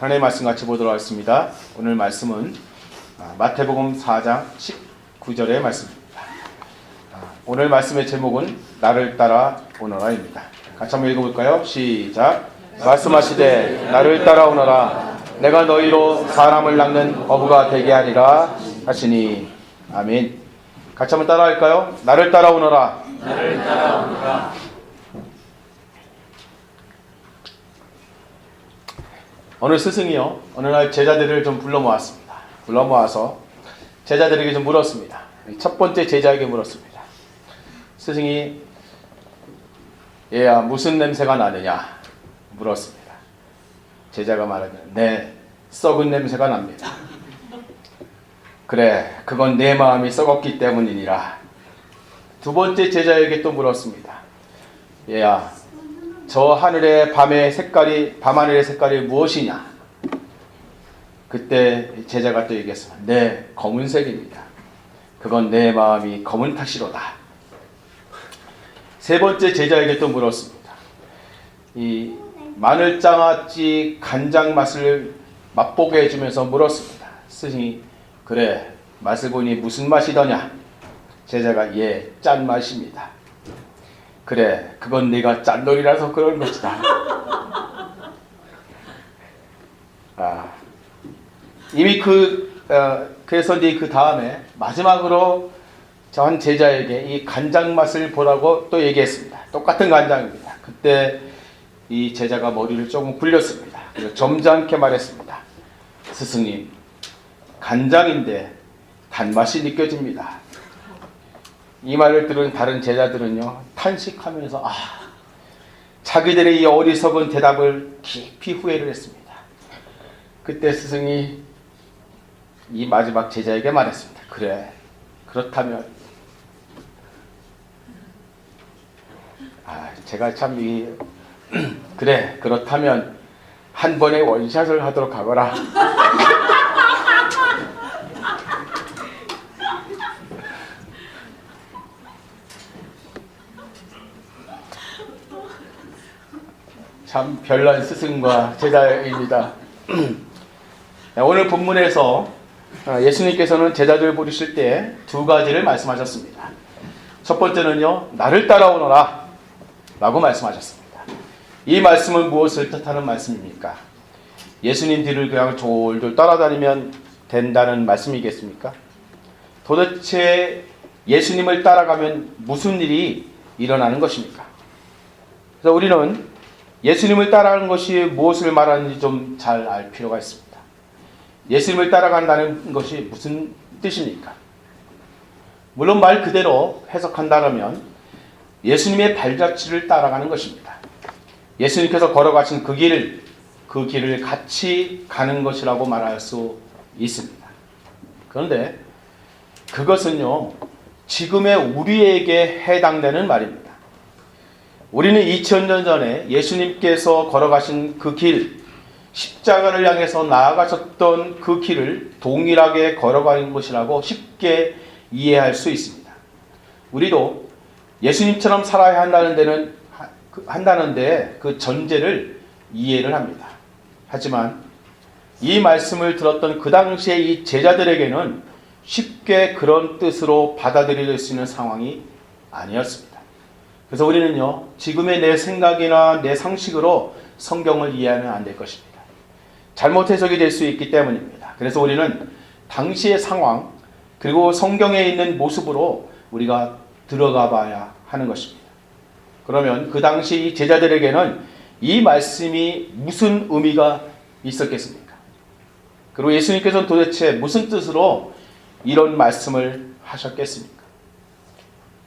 하나님의 말씀 같이 보도록 하겠습니다. 오늘 말씀은 마태복음 4장 19절의 말씀입니다. 오늘 말씀의 제목은 나를 따라 오너라입니다. 같이 한번 읽어볼까요? 시작. 말씀하시되 나를 따라 오너라. 내가 너희로 사람을 낚는 어부가 되게 하리라 하시니. 아멘. 같이 한번 따라할까요? 나를 따라 오너라. 나를 따라 오너라. 어느 스승이요, 어느 날 제자들을 좀 불러 모았습니다. 불러 모아서 제자들에게 좀 물었습니다. 첫 번째 제자에게 물었습니다. 스승이 얘야 무슨 냄새가 나느냐 물었습니다. 제자가 말하기를 네, 썩은 냄새가 납니다. 그래, 그건 내 마음이 썩었기 때문이니라. 두 번째 제자에게 또 물었습니다. 얘야, 저 하늘의 밤하늘의 색깔이 무엇이냐? 그때 제자가 또 얘기했습니다. 네, 검은색입니다. 그건 내 마음이 검은 탓이로다. 세 번째 제자에게 또 물었습니다. 이 마늘장아찌 간장 맛을 맛보게 해주면서 물었습니다. 스승이 그래, 맛을 보니 무슨 맛이더냐? 제자가 예, 짠 맛입니다. 그래, 그건 네가 짠돌이라서 그런 것이다. 이미 그래서 그 다음에 마지막으로 저 한 제자에게 이 간장 맛을 보라고 또 얘기했습니다. 똑같은 간장입니다. 그때 이 제자가 머리를 조금 굴렸습니다. 그리고 점잖게 말했습니다. 스승님, 간장인데 단맛이 느껴집니다. 이 말을 들은 다른 제자들은요, 탄식하면서 자기들의 이 어리석은 대답을 깊이 후회를 했습니다. 그때 스승이 이 마지막 제자에게 말했습니다. 그래, 그렇다면 제가 참 그래, 그렇다면 한 번에 원샷을 하도록 하거라. 참 별난 스승과 제자입니다. 오늘 본문에서 예수님께서는 제자들을 부르실 때 두 가지를 말씀하셨습니다. 첫 번째는요, 나를 따라오너라 라고 말씀하셨습니다. 이 말씀은 무엇을 뜻하는 말씀입니까? 예수님 뒤를 그냥 졸졸 따라다니면 된다는 말씀이겠습니까? 도대체 예수님을 따라가면 무슨 일이 일어나는 것입니까? 그래서 우리는 예수님을 따라가는 것이 무엇을 말하는지 좀 잘 알 필요가 있습니다. 예수님을 따라간다는 것이 무슨 뜻입니까? 물론 말 그대로 해석한다면 예수님의 발자취를 따라가는 것입니다. 예수님께서 걸어가신 그 길을 같이 가는 것이라고 말할 수 있습니다. 그런데 그것은요, 지금의 우리에게 해당되는 말입니다. 우리는 2000년 전에 예수님께서 걸어가신 그 길, 십자가를 향해서 나아가셨던 그 길을 동일하게 걸어가는 것이라고 쉽게 이해할 수 있습니다. 우리도 예수님처럼 살아야 한다는데 그 전제를 이해를 합니다. 하지만 이 말씀을 들었던 그 당시에 이 제자들에게는 쉽게 그런 뜻으로 받아들일 수 있는 상황이 아니었습니다. 그래서 우리는요, 지금의 내 생각이나 내 상식으로 성경을 이해하면 안 될 것입니다. 잘못 해석이 될 수 있기 때문입니다. 그래서 우리는 당시의 상황, 그리고 성경에 있는 모습으로 우리가 들어가 봐야 하는 것입니다. 그러면 그 당시 이 제자들에게는 이 말씀이 무슨 의미가 있었겠습니까? 그리고 예수님께서는 도대체 무슨 뜻으로 이런 말씀을 하셨겠습니까?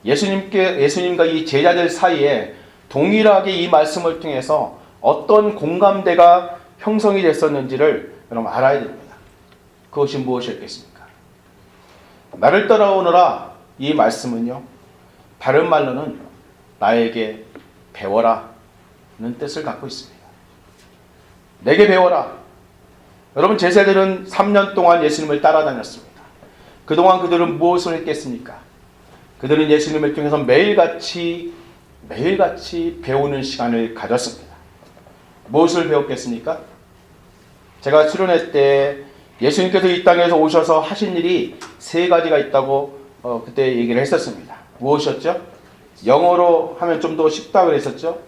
예수님과 이 제자들 사이에 동일하게 이 말씀을 통해서 어떤 공감대가 형성이 됐었는지를 여러분 알아야 됩니다. 그것이 무엇이었겠습니까? 나를 따라오너라, 이 말씀은요, 다른 말로는 나에게 배워라 는 뜻을 갖고 있습니다. 내게 배워라. 여러분, 제자들은 3년 동안 예수님을 따라다녔습니다. 그동안 그들은 무엇을 했겠습니까? 그들은 예수님을 통해서 매일같이 배우는 시간을 가졌습니다. 무엇을 배웠겠습니까? 제가 수련회 때 예수님께서 이 땅에서 오셔서 하신 일이 세 가지가 있다고 그때 얘기를 했었습니다. 무엇이었죠? 영어로 하면 좀 더 쉽다 그랬었죠.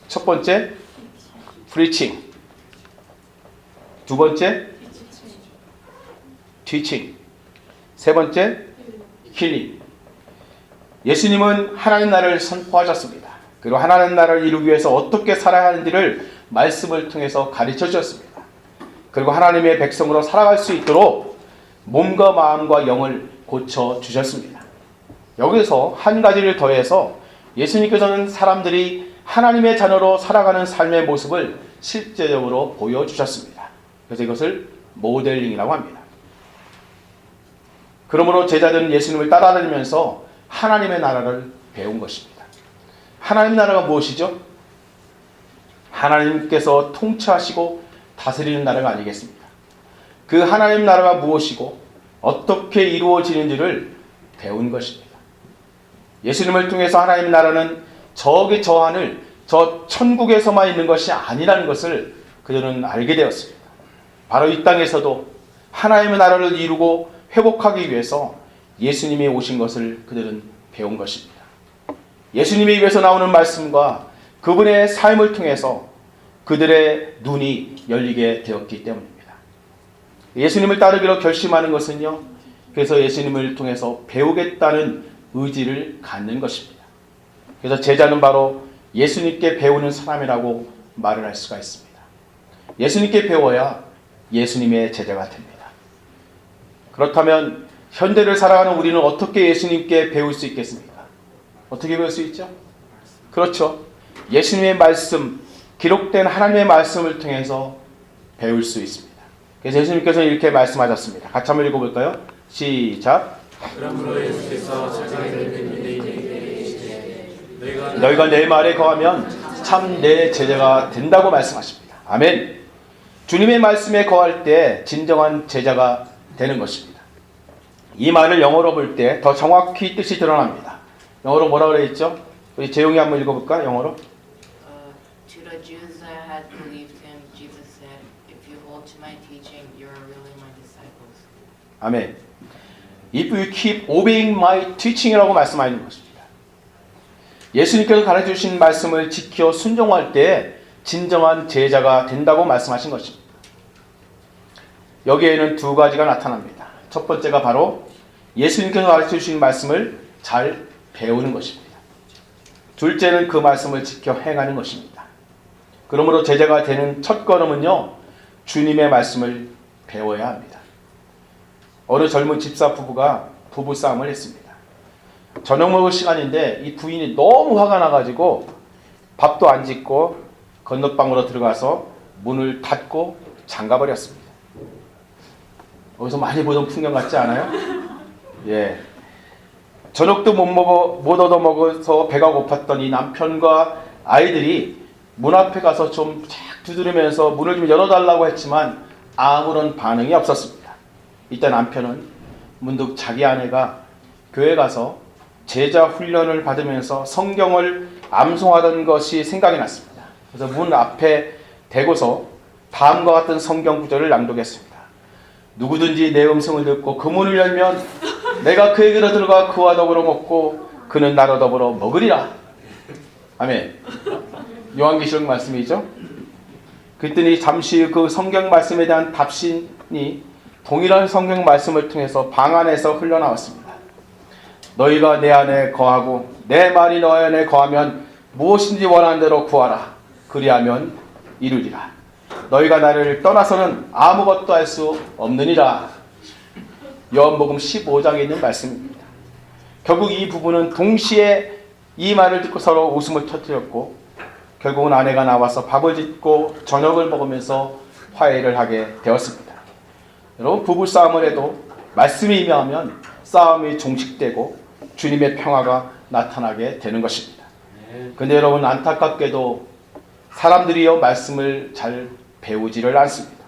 첫 번째, preaching. 두 번째, teaching. 세 번째, healing. 예수님은 하나님 나라를 선포하셨습니다. 그리고 하나님 나라를 이루기 위해서 어떻게 살아야 하는지를 말씀을 통해서 가르쳐 주셨습니다. 그리고 하나님의 백성으로 살아갈 수 있도록 몸과 마음과 영을 고쳐 주셨습니다. 여기서 한 가지를 더해서 예수님께서는 사람들이 하나님의 자녀로 살아가는 삶의 모습을 실제적으로 보여주셨습니다. 그래서 이것을 모델링이라고 합니다. 그러므로 제자들은 예수님을 따라다니면서 하나님의 나라를 배운 것입니다. 하나님 나라가 무엇이죠? 하나님께서 통치하시고 다스리는 나라가 아니겠습니까? 그 하나님 나라가 무엇이고 어떻게 이루어지는지를 배운 것입니다. 예수님을 통해서 하나님 나라는 저기 저 하늘, 저 천국에서만 있는 것이 아니라는 것을 그들은 알게 되었습니다. 바로 이 땅에서도 하나님의 나라를 이루고 회복하기 위해서 예수님이 오신 것을 그들은 배운 것입니다. 예수님의 입에서 나오는 말씀과 그분의 삶을 통해서 그들의 눈이 열리게 되었기 때문입니다. 예수님을 따르기로 결심하는 것은요, 그래서 예수님을 통해서 배우겠다는 의지를 갖는 것입니다. 그래서 제자는 바로 예수님께 배우는 사람이라고 말을 할 수가 있습니다. 예수님께 배워야 예수님의 제자가 됩니다. 그렇다면 현대를 살아가는 우리는 어떻게 예수님께 배울 수 있겠습니까? 어떻게 배울 수 있죠? 그렇죠. 예수님의 말씀, 기록된 하나님의 말씀을 통해서 배울 수 있습니다. 그래서 예수님께서는 이렇게 말씀하셨습니다. 같이 한번 읽어볼까요? 시작. 그러므로 예수께서 자기를 유대인에게 이르시되 너희가 내 말에 거하면 참 내 제자가 된다고 말씀하십니다. 아멘. 주님의 말씀에 거할 때 진정한 제자가 되는 것입니다. 이 말을 영어로 볼 때 더 정확히 뜻이 드러납니다. 영어로 뭐라고 그랬죠? 우리 재용이 한번 읽어볼까? 영어로. To the Jews that had believed him, Jesus said, "If you hold to my teaching, you are really my disciples." 아멘. If you keep obeying my teaching이라고 말씀하시는 것입니다. 예수님께서 가르쳐주신 말씀을 지켜 순종할 때 진정한 제자가 된다고 말씀하신 것입니다. 여기에는 두 가지가 나타납니다. 첫 번째가 바로 예수님께서 가르쳐주신 말씀을 잘 배우는 것입니다. 둘째는 그 말씀을 지켜 행하는 것입니다. 그러므로 제자가 되는 첫 걸음은요, 주님의 말씀을 배워야 합니다. 어느 젊은 집사 부부가 부부싸움을 했습니다. 저녁 먹을 시간인데 이 부인이 너무 화가 나가지고 밥도 안 짓고 건너방으로 들어가서 문을 닫고 잠가버렸습니다. 어디서 많이 보던 풍경 같지 않아요? 예. 저녁도 못 얻어 먹어서 배가 고팠던 이 남편과 아이들이 문 앞에 가서 좀 착 두드리면서 문을 좀 열어달라고 했지만 아무런 반응이 없었습니다. 이때 남편은 문득 자기 아내가 교회 가서 제자 훈련을 받으면서 성경을 암송하던 것이 생각이 났습니다. 그래서 문 앞에 대고서 다음과 같은 성경 구절을 낭독했습니다. 누구든지 내 음성을 듣고 그 문을 열면 내가 그에게로 들어가 그와 더불어 먹고 그는 나로 더불어 먹으리라. 아멘. 요한계시록 말씀이죠. 그랬더니 잠시 그 성경 말씀에 대한 답신이 동일한 성경 말씀을 통해서 방 안에서 흘러나왔습니다. 너희가 내 안에 거하고 내 말이 너희 안에 거하면 무엇인지 원하는 대로 구하라. 그리하면 이루리라. 너희가 나를 떠나서는 아무것도 할 수 없느니라. 요한복음 15장에 있는 말씀입니다. 결국 이 부부는 동시에 이 말을 듣고 서로 웃음을 터뜨렸고 결국은 아내가 나와서 밥을 짓고 저녁을 먹으면서 화해를 하게 되었습니다. 여러분, 부부싸움을 해도 말씀이 임하면 싸움이 종식되고 주님의 평화가 나타나게 되는 것입니다. 근데 여러분, 안타깝게도 사람들이요 말씀을 잘 배우지를 않습니다.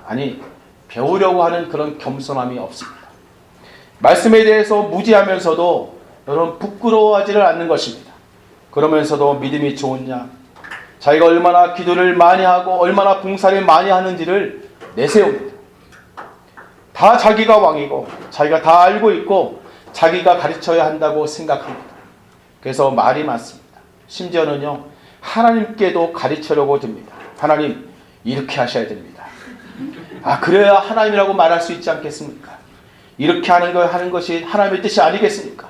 아니, 배우려고 하는 그런 겸손함이 없습니다. 말씀에 대해서 무지하면서도 여러분 부끄러워하지를 않는 것입니다. 그러면서도 믿음이 좋으냐, 자기가 얼마나 기도를 많이 하고 얼마나 봉사를 많이 하는지를 내세웁니다. 다 자기가 왕이고 자기가 다 알고 있고 자기가 가르쳐야 한다고 생각합니다. 그래서 말이 많습니다. 심지어는요, 하나님께도 가르치려고 듭니다. 하나님, 이렇게 하셔야 됩니다. 아, 그래야 하나님이라고 말할 수 있지 않겠습니까? 이렇게 하는 것이 하나님의 뜻이 아니겠습니까?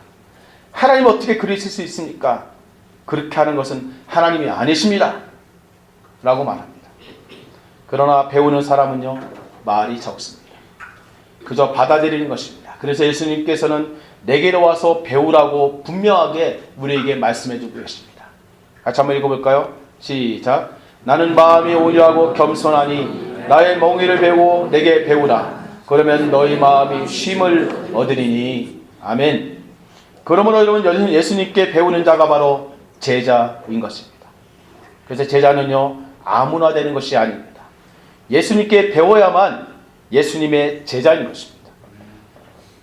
하나님 어떻게 그러실 수 있습니까? 그렇게 하는 것은 하나님이 아니십니다. 라고 말합니다. 그러나 배우는 사람은요, 말이 적습니다. 그저 받아들이는 것입니다. 그래서 예수님께서는 내게로 와서 배우라고 분명하게 우리에게 말씀해 주고 계십니다. 같이 한번 읽어볼까요? 시작. 나는 마음이 온유하고 겸손하니 나의 멍에를 배우고 내게 배우라. 그러면 너희 마음이 쉼을 얻으리니. 아멘. 그러므로 여러분, 예수님께 배우는 자가 바로 제자인 것입니다. 그래서 제자는요, 아무나 되는 것이 아닙니다. 예수님께 배워야만 예수님의 제자인 것입니다.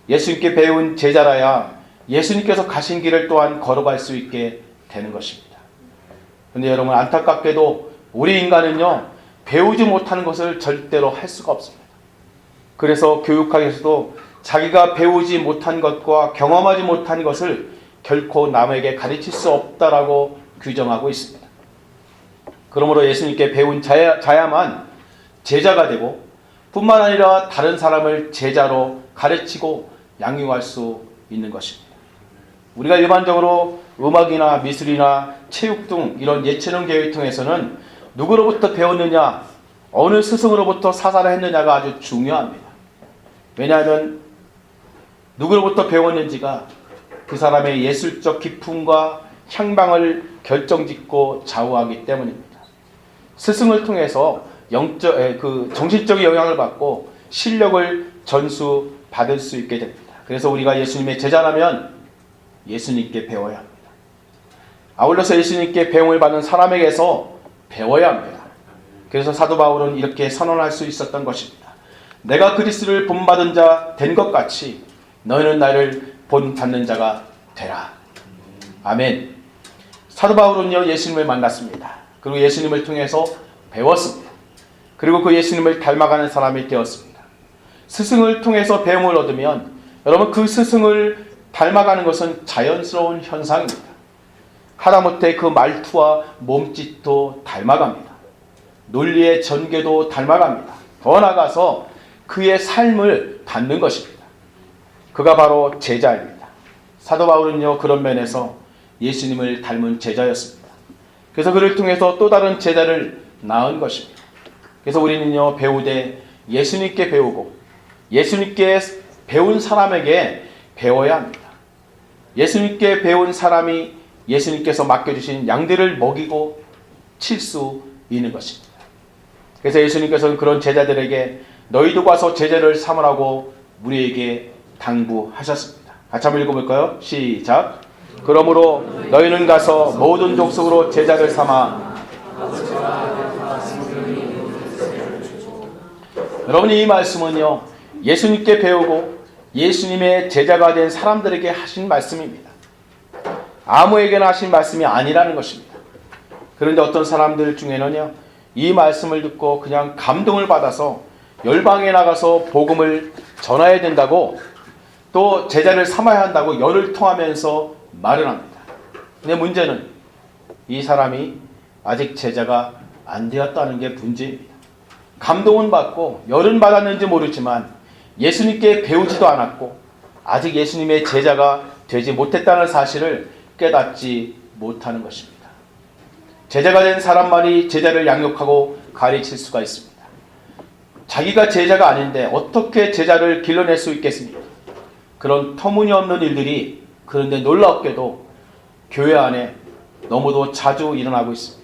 예수님께 배운 제자라야 예수님께서 가신 길을 또한 걸어갈 수 있게 되는 것입니다. 그런데 여러분, 안타깝게도 우리 인간은요, 배우지 못하는 것을 절대로 할 수가 없습니다. 그래서 교육학에서도 자기가 배우지 못한 것과 경험하지 못한 것을 결코 남에게 가르칠 수 없다라고 규정하고 있습니다. 그러므로 예수님께 배운 자야만 제자가 되고 뿐만 아니라 다른 사람을 제자로 가르치고 양육할 수 있는 것입니다. 우리가 일반적으로 음악이나 미술이나 체육 등 이런 예체능 교육을 통해서는 누구로부터 배웠느냐, 어느 스승으로부터 사사를 했느냐가 아주 중요합니다. 왜냐하면 누구로부터 배웠는지가 그 사람의 예술적 기품과 향방을 결정짓고 좌우하기 때문입니다. 스승을 통해서 정신적인 영향을 받고 실력을 전수받을 수 있게 됩니다. 그래서 우리가 예수님의 제자라면 예수님께 배워야 합니다. 아울러서 예수님께 배움을 받는 사람에게서 배워야 합니다. 그래서 사도 바울은 이렇게 선언할 수 있었던 것입니다. 내가 그리스도를 본받은 자 된 것 같이 너희는 나를 본받는 자가 되라. 아멘. 사도 바울은요, 예수님을 만났습니다. 그리고 예수님을 통해서 배웠습니다. 그리고 그 예수님을 닮아가는 사람이 되었습니다. 스승을 통해서 배움을 얻으면 여러분, 그 스승을 닮아가는 것은 자연스러운 현상입니다. 하다못해 그 말투와 몸짓도 닮아갑니다. 논리의 전개도 닮아갑니다. 더 나아가서 그의 삶을 받는 것입니다. 그가 바로 제자입니다. 사도 바울은요, 그런 면에서 예수님을 닮은 제자였습니다. 그래서 그를 통해서 또 다른 제자를 낳은 것입니다. 그래서 우리는요, 배우되 예수님께 배우고 예수님께 배운 사람에게 배워야 합니다. 예수님께 배운 사람이 예수님께서 맡겨주신 양들을 먹이고 칠 수 있는 것입니다. 그래서 예수님께서는 그런 제자들에게 너희도 가서 제자를 삼으라고 우리에게 당부하셨습니다. 같이 한번 읽어볼까요? 시작. 그러므로 너희는 가서 모든 족속으로 제자를 삼아. 여러분이 이 말씀은요, 예수님께 배우고 예수님의 제자가 된 사람들에게 하신 말씀입니다. 아무에게나 하신 말씀이 아니라는 것입니다. 그런데 어떤 사람들 중에는요, 이 말씀을 듣고 그냥 감동을 받아서 열방에 나가서 복음을 전해야 된다고, 또 제자를 삼아야 한다고 열을 통하면서 말을 합니다. 근데 문제는 이 사람이 아직 제자가 안 되었다는 게 문제입니다. 감동은 받고 열은 받았는지 모르지만 예수님께 배우지도 않았고 아직 예수님의 제자가 되지 못했다는 사실을 깨닫지 못하는 것입니다. 제자가 된 사람만이 제자를 양육하고 가르칠 수가 있습니다. 자기가 제자가 아닌데 어떻게 제자를 길러낼 수 있겠습니까? 그런 터무니없는 일들이 그런데 놀랍게도 교회 안에 너무도 자주 일어나고 있습니다.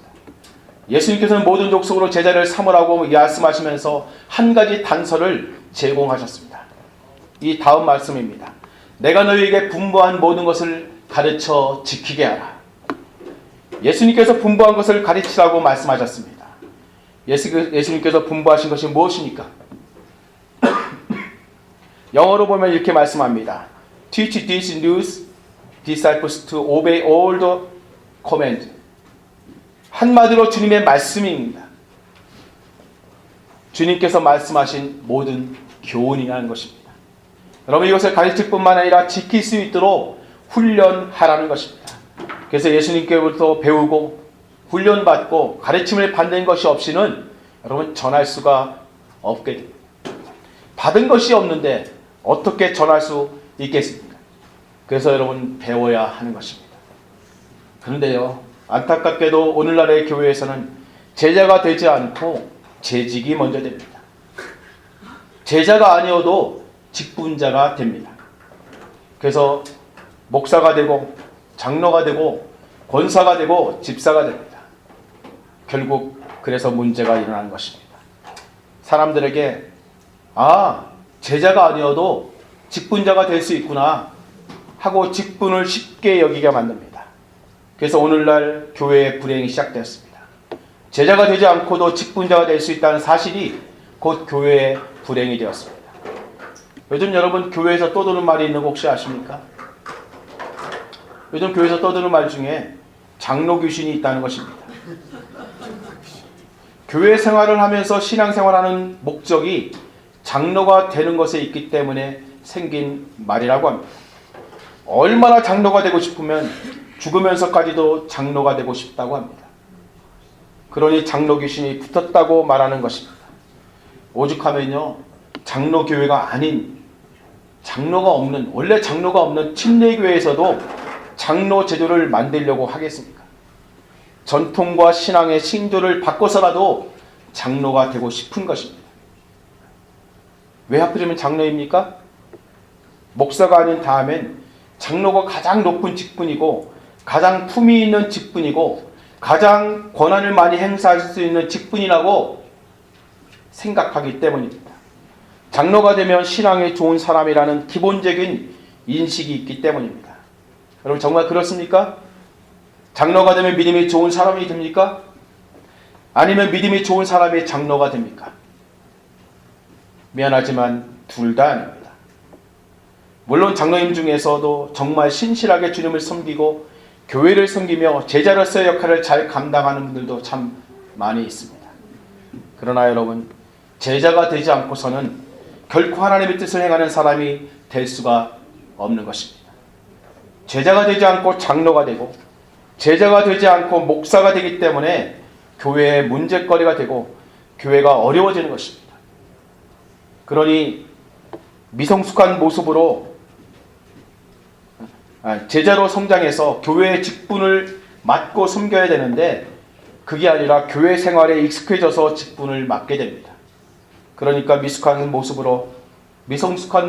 예수님께서는 모든 족속으로 제자를 삼으라고 말씀하시면서 한 가지 단서를 제공하셨습니다. 이 다음 말씀입니다. 내가 너희에게 분부한 모든 것을 가르쳐 지키게 하라. 예수님께서 분부한 것을 가르치라고 말씀하셨습니다. 예수님께서 분부하신 것이 무엇입니까? 영어로 보면 이렇게 말씀합니다. Teach these new disciples to obey all the commands. 한마디로 주님의 말씀입니다. 주님께서 말씀하신 모든 교훈이라는 것입니다. 여러분, 이것을 가르칠 뿐만 아니라 지킬 수 있도록 훈련하라는 것입니다. 그래서 예수님께로부터 배우고 훈련받고 가르침을 받는 것이 없이는 여러분 전할 수가 없게 됩니다. 받은 것이 없는데 어떻게 전할 수 있겠습니까? 그래서 여러분 배워야 하는 것입니다. 그런데요, 안타깝게도 오늘날의 교회에서는 제자가 되지 않고 재직이 먼저 됩니다. 제자가 아니어도 직분자가 됩니다. 그래서 목사가 되고 장로가 되고 권사가 되고 집사가 됩니다. 결국 그래서 문제가 일어나는 것입니다. 사람들에게 제자가 아니어도 직분자가 될 수 있구나 하고 직분을 쉽게 여기게 만듭니다. 그래서 오늘날 교회의 불행이 시작되었습니다. 제자가 되지 않고도 직분자가 될 수 있다는 사실이 곧 교회의 불행이 되었습니다. 요즘 여러분 교회에서 떠드는 말이 있는 거 혹시 아십니까? 요즘 교회에서 떠드는 말 중에 장로 귀신이 있다는 것입니다. 교회 생활을 하면서 신앙생활하는 목적이 장로가 되는 것에 있기 때문에 생긴 말이라고 합니다. 얼마나 장로가 되고 싶으면 죽으면서까지도 장로가 되고 싶다고 합니다. 그러니 장로 귀신이 붙었다고 말하는 것입니다. 오죽하면요, 장로 교회가 아닌, 장로가 없는, 원래 장로가 없는 침례교회에서도 장로 제도를 만들려고 하겠습니까? 전통과 신앙의 신조를 바꿔서라도 장로가 되고 싶은 것입니다. 왜 하필이면 장로입니까? 목사가 아닌 다음엔 장로가 가장 높은 직분이고 가장 품위 있는 직분이고 가장 권한을 많이 행사할 수 있는 직분이라고 생각하기 때문입니다. 장로가 되면 신앙에 좋은 사람이라는 기본적인 인식이 있기 때문입니다. 여러분 정말 그렇습니까? 장로가 되면 믿음이 좋은 사람이 됩니까? 아니면 믿음이 좋은 사람이 장로가 됩니까? 미안하지만 둘 다 아닙니다. 물론 장로님 중에서도 정말 신실하게 주님을 섬기고 교회를 섬기며 제자로서의 역할을 잘 감당하는 분들도 참 많이 있습니다. 그러나 여러분, 제자가 되지 않고서는 결코 하나님의 뜻을 행하는 사람이 될 수가 없는 것입니다. 제자가 되지 않고 장로가 되고 제자가 되지 않고 목사가 되기 때문에 교회의 문제거리가 되고 교회가 어려워지는 것입니다. 그러니 미성숙한 모습으로 제자로 성장해서 교회의 직분을 맡고 섬겨야 되는데 그게 아니라 교회 생활에 익숙해져서 직분을 맡게 됩니다. 그러니까 미성숙한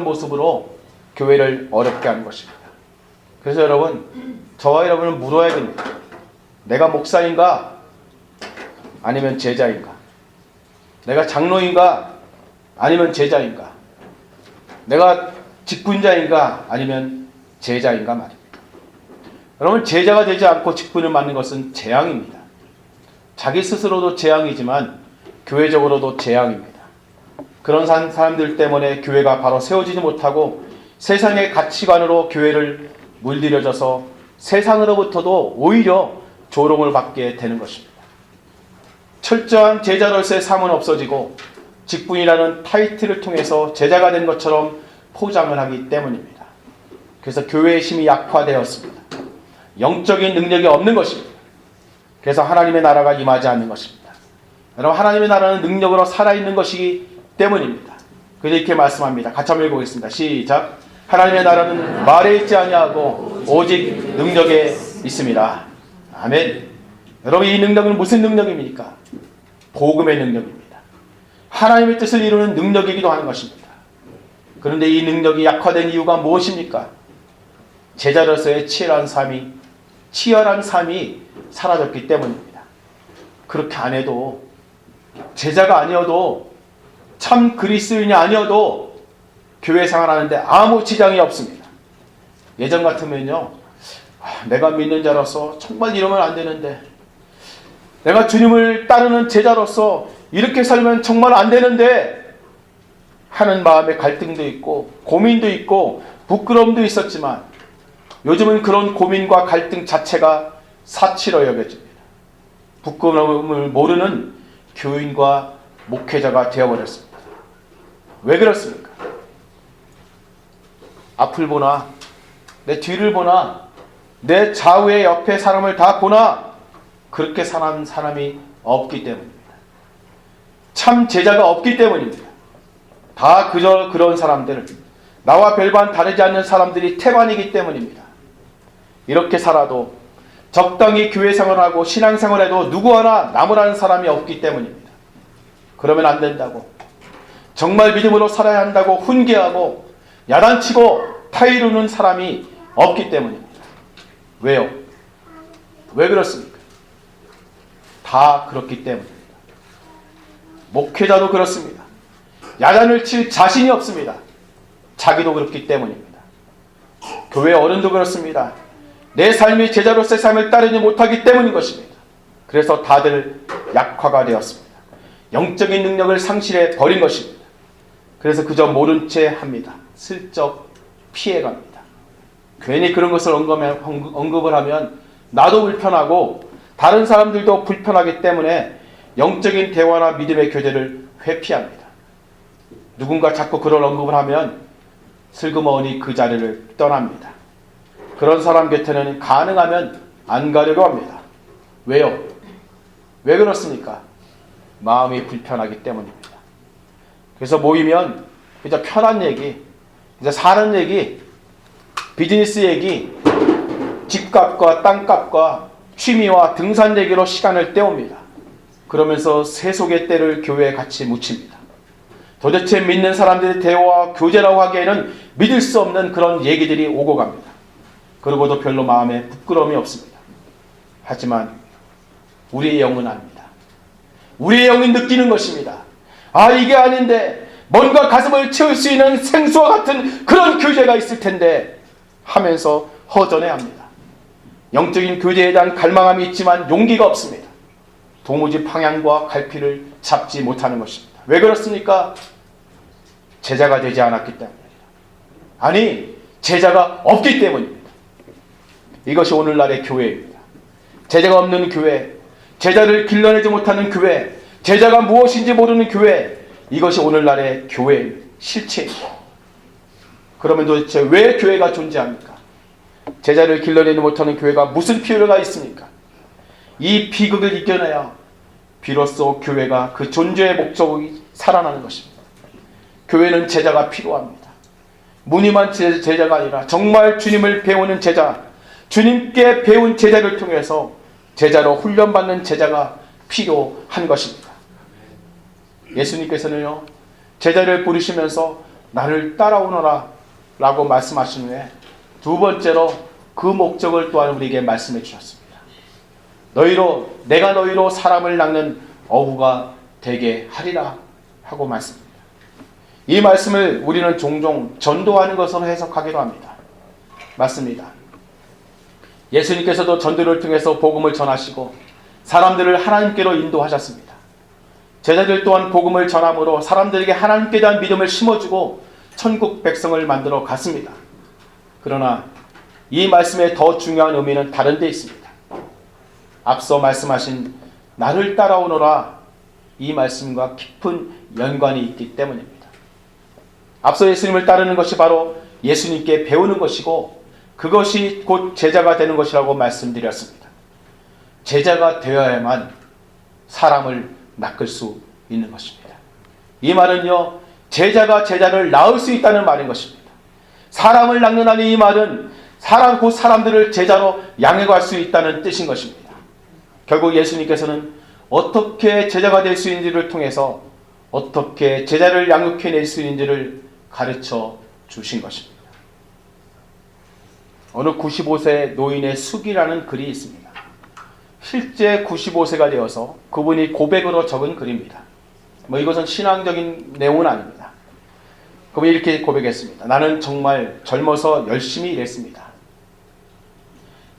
모습으로 교회를 어렵게 하는 것입니다. 그래서 여러분, 저와 여러분은 물어야 됩니다. 내가 목사인가? 아니면 제자인가? 내가 장로인가? 아니면 제자인가? 내가 직분자인가? 아니면 제자인가 말입니다. 여러분, 제자가 되지 않고 직분을 맡는 것은 재앙입니다. 자기 스스로도 재앙이지만 교회적으로도 재앙입니다. 그런 사람들 때문에 교회가 바로 세워지지 못하고 세상의 가치관으로 교회를 물들여져서 세상으로부터도 오히려 조롱을 받게 되는 것입니다. 철저한 제자로서의 삶은 없어지고 직분이라는 타이틀을 통해서 제자가 된 것처럼 포장을 하기 때문입니다. 그래서 교회의 힘이 약화되었습니다. 영적인 능력이 없는 것입니다. 그래서 하나님의 나라가 임하지 않는 것입니다. 여러분, 하나님의 나라는 능력으로 살아있는 것이기 때문입니다. 그래서 이렇게 말씀합니다. 같이 한번 읽어보겠습니다. 시작. 하나님의 나라는 말에 있지 아니하고 오직 능력에 있습니다. 아멘. 여러분, 이 능력은 무슨 능력입니까? 복음의 능력입니다. 하나님의 뜻을 이루는 능력이기도 하는 것입니다. 그런데 이 능력이 약화된 이유가 무엇입니까? 제자로서의 치열한 삶이 사라졌기 때문입니다. 그렇게 안 해도, 제자가 아니어도, 참 그리스도인이 아니어도 교회 생활하는데 아무 지장이 없습니다. 예전 같으면요, 내가 믿는 자로서 정말 이러면 안 되는데, 내가 주님을 따르는 제자로서 이렇게 살면 정말 안 되는데 하는 마음의 갈등도 있고 고민도 있고 부끄러움도 있었지만, 요즘은 그런 고민과 갈등 자체가 사치로 여겨집니다. 부끄러움을 모르는 교인과 목회자가 되어버렸습니다. 왜 그렇습니까? 앞을 보나 내 뒤를 보나 내 좌우에 옆에 사람을 다 보나 그렇게 사는 사람이 없기 때문입니다. 참 제자가 없기 때문입니다. 다 그저 그런 사람들, 나와 별반 다르지 않는 사람들이 태반이기 때문입니다. 이렇게 살아도 적당히 교회 생활하고 신앙생활해도 누구 하나 남으라는 사람이 없기 때문입니다. 그러면 안 된다고, 정말 믿음으로 살아야 한다고 훈계하고 야단치고 타이르는 사람이 없기 때문입니다. 왜요? 왜 그렇습니까? 다 그렇기 때문입니다. 목회자도 그렇습니다. 야단을 칠 자신이 없습니다. 자기도 그렇기 때문입니다. 교회 어른도 그렇습니다. 내 삶이 제자로서의 삶을 따르지 못하기 때문인 것입니다. 그래서 다들 약화가 되었습니다. 영적인 능력을 상실해 버린 것입니다. 그래서 그저 모른 채 합니다. 슬쩍 피해갑니다. 괜히 그런 것을 언급을 하면 나도 불편하고 다른 사람들도 불편하기 때문에 영적인 대화나 믿음의 교제를 회피합니다. 누군가 자꾸 그런 언급을 하면 슬그머니 그 자리를 떠납니다. 그런 사람 곁에는 가능하면 안 가려고 합니다. 왜요? 왜 그렇습니까? 마음이 불편하기 때문입니다. 그래서 모이면 그저 편한 얘기, 이제 사는 얘기, 비즈니스 얘기, 집값과 땅값과 취미와 등산 얘기로 시간을 때웁니다. 그러면서 세속의 때를 교회에 같이 묻힙니다. 도대체 믿는 사람들의 대화와 교제라고 하기에는 믿을 수 없는 그런 얘기들이 오고 갑니다. 그러고도 별로 마음에 부끄러움이 없습니다. 하지만 우리의 영은 압니다. 우리의 영이 느끼는 것입니다. 아, 이게 아닌데 뭔가 가슴을 채울 수 있는 생수와 같은 그런 교제가 있을 텐데 하면서 허전해합니다. 영적인 교제에 대한 갈망함이 있지만 용기가 없습니다. 도무지 방향과 갈피를 잡지 못하는 것입니다. 왜 그렇습니까? 제자가 되지 않았기 때문입니다. 아니, 제자가 없기 때문입니다. 이것이 오늘날의 교회입니다. 제자가 없는 교회, 제자를 길러내지 못하는 교회, 제자가 무엇인지 모르는 교회, 이것이 오늘날의 교회의 실체입니다. 그러면 도대체 왜 교회가 존재합니까? 제자를 길러내지 못하는 교회가 무슨 필요가 있습니까? 이 비극을 이겨내야 비로소 교회가 그 존재의 목적이 살아나는 것입니다. 교회는 제자가 필요합니다. 무늬만 제자가 아니라 정말 주님을 배우는 제자, 주님께 배운 제자를 통해서 제자로 훈련받는 제자가 필요한 것입니다. 예수님께서는요, 제자를 부르시면서 나를 따라오너라 라고 말씀하신 후에 두 번째로 그 목적을 또한 우리에게 말씀해 주셨습니다. 내가 너희로 사람을 낚는 어부가 되게 하리라 하고 말씀합니다. 이 말씀을 우리는 종종 전도하는 것으로 해석하기도 합니다. 맞습니다. 예수님께서도 전도를 통해서 복음을 전하시고 사람들을 하나님께로 인도하셨습니다. 제자들 또한 복음을 전함으로 사람들에게 하나님께 대한 믿음을 심어주고 천국 백성을 만들어 갔습니다. 그러나 이 말씀의 더 중요한 의미는 다른 데 있습니다. 앞서 말씀하신 나를 따라오너라, 이 말씀과 깊은 연관이 있기 때문입니다. 앞서 예수님을 따르는 것이 바로 예수님께 배우는 것이고 그것이 곧 제자가 되는 것이라고 말씀드렸습니다. 제자가 되어야만 사람을 낚을 수 있는 것입니다. 이 말은요, 제자가 제자를 낳을 수 있다는 말인 것입니다. 사람을 낚는다는 이 말은 곧 사람들을 제자로 양육할 수 있다는 뜻인 것입니다. 결국 예수님께서는 어떻게 제자가 될 수 있는지를 통해서 어떻게 제자를 양육해낼 수 있는지를 가르쳐 주신 것입니다. 어느 95세 노인의 숙이라는 글이 있습니다. 실제 95세가 되어서 그분이 고백으로 적은 글입니다. 이것은 신앙적인 내용은 아닙니다. 그분이 이렇게 고백했습니다. 나는 정말 젊어서 열심히 일했습니다.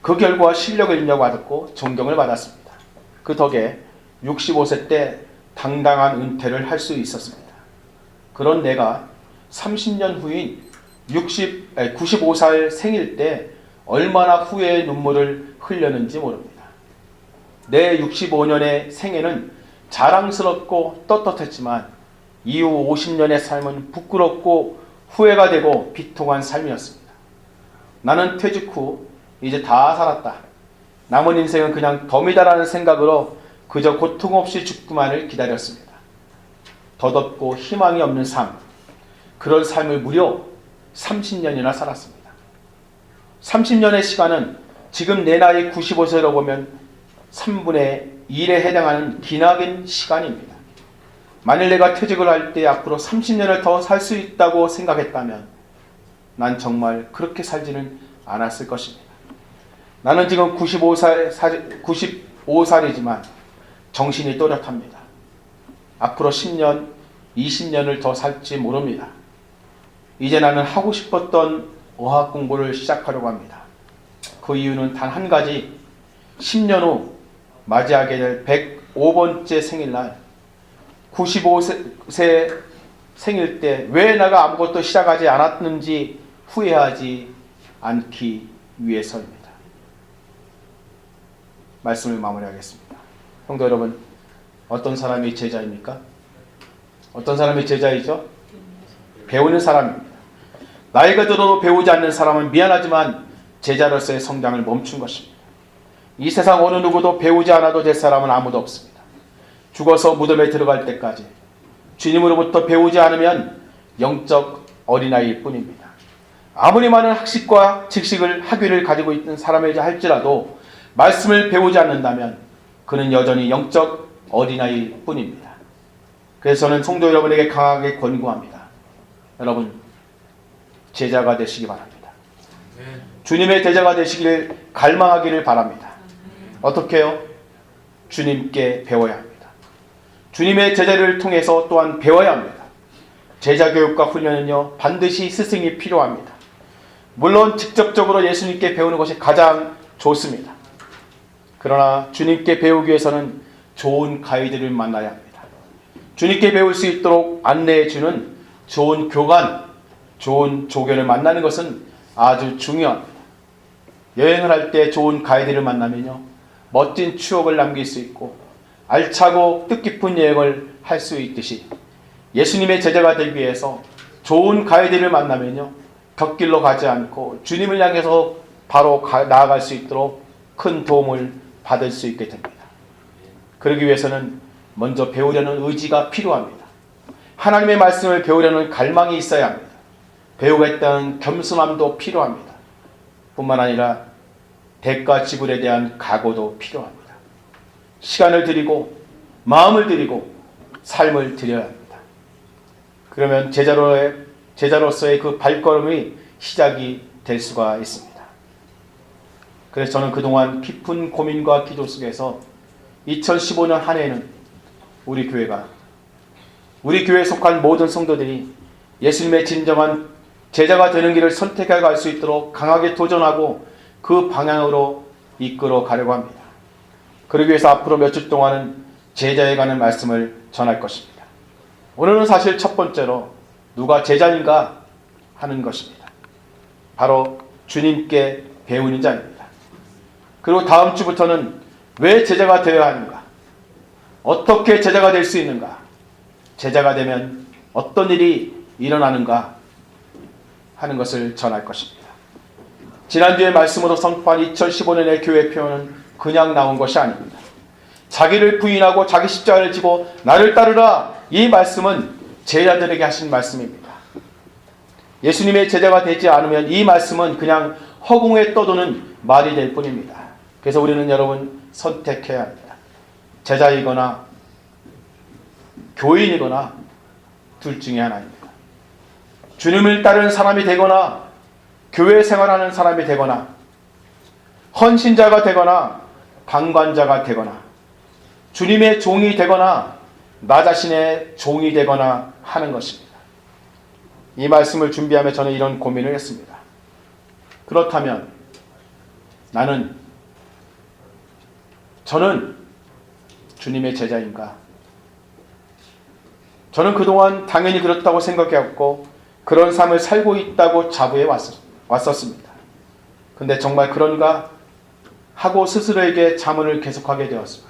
그 결과 실력을 인정받았고 존경을 받았습니다. 그 덕에 65세 때 당당한 은퇴를 할 수 있었습니다. 그런 내가 30년 후인 95살 생일 때 얼마나 후회의 눈물을 흘렸는지 모릅니다. 내 65년의 생애는 자랑스럽고 떳떳했지만 이후 50년의 삶은 부끄럽고 후회가 되고 비통한 삶이었습니다. 나는 퇴직 후 이제 다 살았다. 남은 인생은 그냥 덤이다라는 생각으로 그저 고통 없이 죽기만을 기다렸습니다. 덧없고 희망이 없는 삶, 그런 삶을 무려 30년이나 살았습니다. 30년의 시간은 지금 내 나이 95세로 보면 3분의 1에 해당하는 기나긴 시간입니다. 만일 내가 퇴직을 할 때 앞으로 30년을 더 살 수 있다고 생각했다면 난 정말 그렇게 살지는 않았을 것입니다. 나는 지금 95살이지만 정신이 또렷합니다. 앞으로 10년, 20년을 더 살지 모릅니다. 이제 나는 하고 싶었던 어학 공부를 시작하려고 합니다. 그 이유는 단 한 가지, 10년 후 맞이하게 될 105번째 생일날 95세 생일 때 왜 내가 아무것도 시작하지 않았는지 후회하지 않기 위해서입니다. 말씀을 마무리하겠습니다. 성도 여러분, 어떤 사람이 제자입니까? 어떤 사람이 제자이죠? 배우는 사람입니다. 나이가 들어도 배우지 않는 사람은 미안하지만 제자로서의 성장을 멈춘 것입니다. 이 세상 어느 누구도 배우지 않아도 될 사람은 아무도 없습니다. 죽어서 무덤에 들어갈 때까지 주님으로부터 배우지 않으면 영적 어린아이일 뿐입니다. 아무리 많은 학식과 직식을 학위를 가지고 있는 사람이라 할지라도 말씀을 배우지 않는다면 그는 여전히 영적 어린아이일 뿐입니다. 그래서 저는 성도 여러분에게 강하게 권고합니다. 여러분, 제자가 되시기 바랍니다. 주님의 제자가 되시길 갈망하기를 바랍니다. 어떻게 해요? 주님께 배워야 합니다. 주님의 제자를 통해서 또한 배워야 합니다. 제자 교육과 훈련은요, 반드시 스승이 필요합니다. 물론 직접적으로 예수님께 배우는 것이 가장 좋습니다. 그러나 주님께 배우기 위해서는 좋은 가이드를 만나야 합니다. 주님께 배울 수 있도록 안내해주는 좋은 교관, 좋은 조교를 만나는 것은 아주 중요합니다. 여행을 할 때 좋은 가이드를 만나면요, 멋진 추억을 남길 수 있고 알차고 뜻깊은 여행을 할 수 있듯이 예수님의 제자가 되기 위해서 좋은 가이드를 만나면요, 곁길로 가지 않고 주님을 향해서 바로 나아갈 수 있도록 큰 도움을 받을 수 있게 됩니다. 그러기 위해서는 먼저 배우려는 의지가 필요합니다. 하나님의 말씀을 배우려는 갈망이 있어야 합니다. 배우겠다는 겸손함도 필요합니다. 뿐만 아니라 대가 지불에 대한 각오도 필요합니다. 시간을 드리고 마음을 드리고 삶을 드려야 합니다. 그러면 제자로서의 그 발걸음이 시작이 될 수가 있습니다. 그래서 저는 그동안 깊은 고민과 기도 속에서 2015년 한 해는 우리 교회에 속한 모든 성도들이 예수님의 진정한 제자가 되는 길을 선택해 갈 수 있도록 강하게 도전하고 그 방향으로 이끌어 가려고 합니다. 그러기 위해서 앞으로 몇 주 동안은 제자에 관한 말씀을 전할 것입니다. 오늘은 사실 첫 번째로 누가 제자인가 하는 것입니다. 바로 주님께 배우는 자입니다. 그리고 다음 주부터는 왜 제자가 되어야 하는가? 어떻게 제자가 될 수 있는가? 제자가 되면 어떤 일이 일어나는가 하는 것을 전할 것입니다. 지난주의 말씀으로 선포한 2015년의 교회 표현은 그냥 나온 것이 아닙니다. 자기를 부인하고 자기 십자가를 지고 나를 따르라, 이 말씀은 제자들에게 하신 말씀입니다. 예수님의 제자가 되지 않으면 이 말씀은 그냥 허공에 떠도는 말이 될 뿐입니다. 그래서 우리는 여러분 선택해야 합니다. 제자이거나 교인이거나 둘 중에 하나입니다. 주님을 따르는 사람이 되거나 교회 생활하는 사람이 되거나 헌신자가 되거나 방관자가 되거나 주님의 종이 되거나 나 자신의 종이 되거나 하는 것입니다. 이 말씀을 준비하며 저는 이런 고민을 했습니다. 그렇다면 저는 주님의 제자인가? 저는 그동안 당연히 그렇다고 생각해왔고 그런 삶을 살고 있다고 자부해 왔었습니다. 근데 정말 그런가 하고 스스로에게 자문을 계속하게 되었습니다.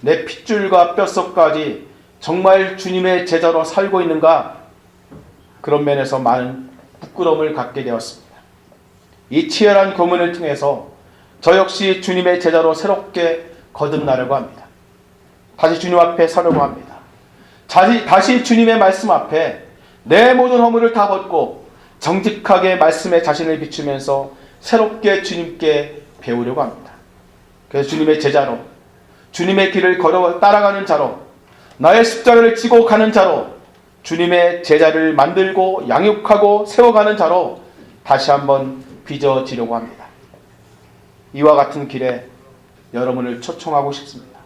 내 핏줄과 뼛속까지 정말 주님의 제자로 살고 있는가? 그런 면에서 많은 부끄러움을 갖게 되었습니다. 이 치열한 고문을 통해서 저 역시 주님의 제자로 새롭게 거듭나려고 합니다. 다시 주님 앞에 서려고 합니다. 다시 주님의 말씀 앞에 내 모든 허물을 다 벗고 정직하게 말씀에 자신을 비추면서 새롭게 주님께 배우려고 합니다. 그래서 주님의 제자로, 주님의 길을 걸어 따라가는 자로, 나의 십자가를 지고 가는 자로, 주님의 제자를 만들고 양육하고 세워가는 자로 다시 한번 빚어지려고 합니다. 이와 같은 길에 여러분을 초청하고 싶습니다.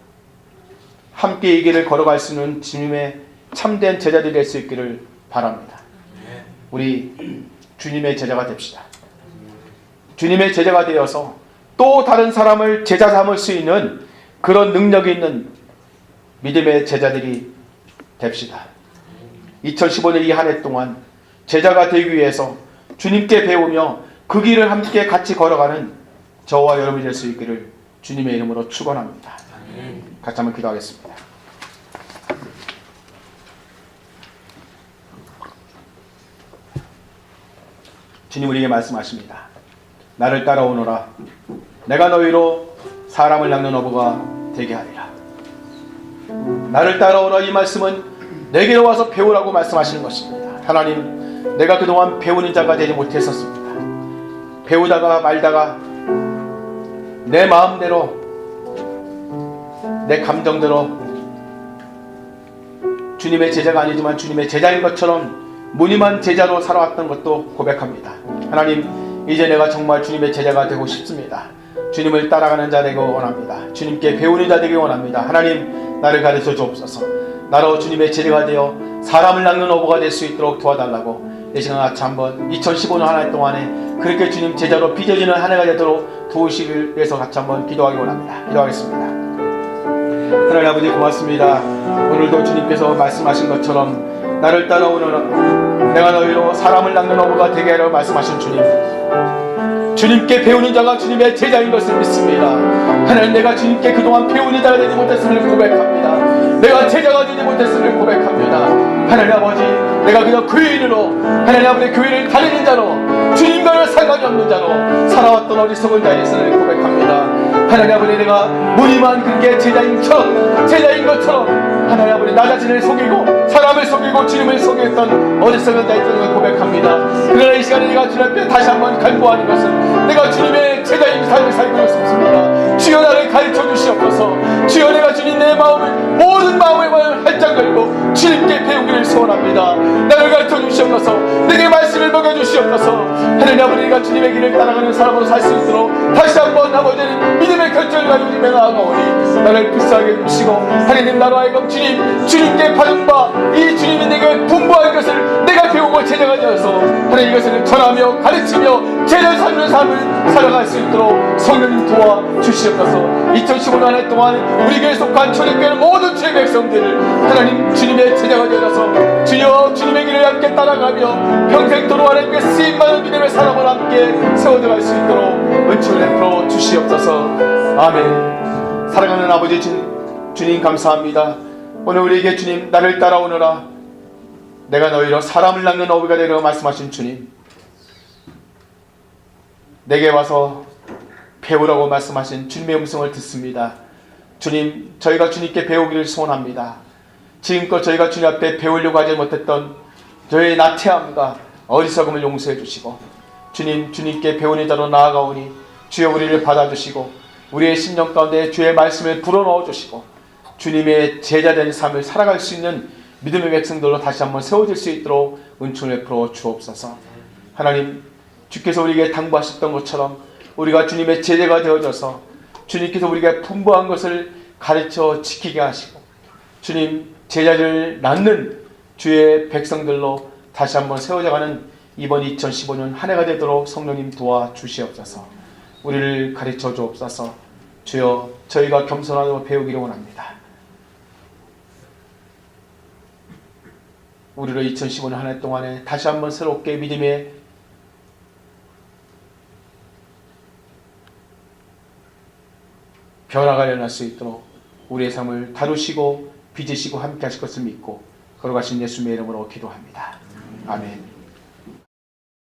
함께 이 길을 걸어갈 수 있는 주님의 참된 제자들이 될 수 있기를 바랍니다. 우리 주님의 제자가 됩시다. 주님의 제자가 되어서 또 다른 사람을 제자 삼을 수 있는 그런 능력이 있는 믿음의 제자들이 됩시다. 2015년 이 한 해 동안 제자가 되기 위해서 주님께 배우며 그 길을 함께 같이 걸어가는 저와 여러분이 될 수 있기를 주님의 이름으로 축원합니다. 같이 한번 기도하겠습니다. 주님 우리에게 말씀하십니다. 나를 따라오너라. 내가 너희로 사람을 낚는 어부가 되게 하리라. 나를 따라오라. 이 말씀은 내게로 와서 배우라고 말씀하시는 것입니다. 하나님, 내가 그동안 배우는 자가 되지 못했었습니다. 배우다가 말다가 내 마음대로, 내 감정대로 주님의 제자가 아니지만 주님의 제자인 것처럼 무늬만 제자로 살아왔던 것도 고백합니다. 하나님, 이제 내가 정말 주님의 제자가 되고 싶습니다. 주님을 따라가는 자 되기 원합니다. 주님께 배우는 자 되기 원합니다. 하나님, 나를 가르쳐 주옵소서. 나로 주님의 제자가 되어 사람을 낚는 어부가 될 수 있도록 도와달라고 이 시간 같이 한번 2015년 한 해 동안에 그렇게 주님 제자로 빚어지는 한 해가 되도록 도우시길 위해서 같이 한번 기도하기 원합니다. 기도하겠습니다. 하나님 아버지 고맙습니다. 오늘도 주님께서 말씀하신 것처럼 나를 따라오너라. 내가 너희로 사람을 낚는 어부가 되게 하라고 말씀하신 주님, 주님께 배우는 자가 주님의 제자인 것을 믿습니다. 하나님, 내가 주님께 그동안 배우는 자가 되지 못했음을 고백합니다. 내가 제자가 되지 못했음을 고백합니다. 하나님 아버지, 내가 그저 교인으로, 하나님 아버지 교인을 다니는 자로, 주님과는 상관이 없는 자로 살아왔던 어리석은 자였음을 고백합니다. 하나님 아버지, 내가 무늬만 그렇게 제자인 것처럼 하나님 아버지 나 자신을 속이고 사람을 속이고 주님을 속였던 어리석은 자였음을 고백합니다. 그러나 이 시간에 내가 주님 앞에 다시 한번 간구하는 것은 내가 주님의 제자인 삶을 살고 싶습니다. 주여 나를 가르쳐 주시옵소서. 주여 내가 주님 내 마음을 모든 마음을 활짝 열고 주님께 배우기를 소원합니다. 나를 가르쳐 주시옵소서. 내게 말씀을 먹여주시옵소서. 하나님 아버지, 내가 주님의 길을 따라가는 사람으로 살 수 있도록 다시 한번 아버지는 믿음의 결정을 가지고 주님에 나아가오니 나를 불쌍하게 해주시고, 하나님 나로 하여금 주님께 받은 바 이 주님이 내게 분부한 것을 내가 배우고 제자가 되어서 하나님 이것을 전하며 가르치며 제자 삶을 살아갈 수 있도록 성령님 도와주시옵소서. 2015년 한 해 동안 우리 교회에 속한 초대교회 모든 주의 백성들을 하나님 주님의 제자가 되어서 주여 주님의 길을 함께 따라가며 평생도록 하나님께 쓰임받은 믿음의 사람을 함께 세워나갈 수 있도록 은총을 베풀어 주시옵소서. 아멘. 사랑하는 아버지 주님 감사합니다. 오늘 우리에게 주님 나를 따라오너라. 내가 너희로 사람을 낚는 어부가 되리라고 말씀하신 주님, 내게 와서 배우라고 말씀하신 주님의 음성을 듣습니다. 주님, 저희가 주님께 배우기를 소원합니다. 지금껏 저희가 주님 앞에 배우려고 하지 못했던 저희의 나태함과 어리석음을 용서해 주시고 주님, 주님께 배우는 자로 나아가오니 주여 우리를 받아주시고 우리의 심령 가운데 주의 말씀을 불어넣어 주시고 주님의 제자된 삶을 살아갈 수 있는 믿음의 백성들로 다시 한번 세워질 수 있도록 은총을 베풀어 주옵소서. 하나님, 주께서 우리에게 당부하셨던 것처럼 우리가 주님의 제자가 되어져서 주님께서 우리에게 분부한 것을 가르쳐 지키게 하시고 주님 제자를 낳는 주의 백성들로 다시 한번 세워져가는 이번 2015년 한 해가 되도록 성령님 도와주시옵소서. 우리를 가르쳐 주옵소서. 주여, 저희가 겸손하고 배우기를 원합니다. 우리로 2015년 한 해 동안에 다시 한번 새롭게 믿음의 변화가 일어날 수 있도록 우리의 삶을 다루시고 빚으시고 함께 하실 것을 믿고 걸어가신 예수님의 이름으로 기도합니다. 아멘.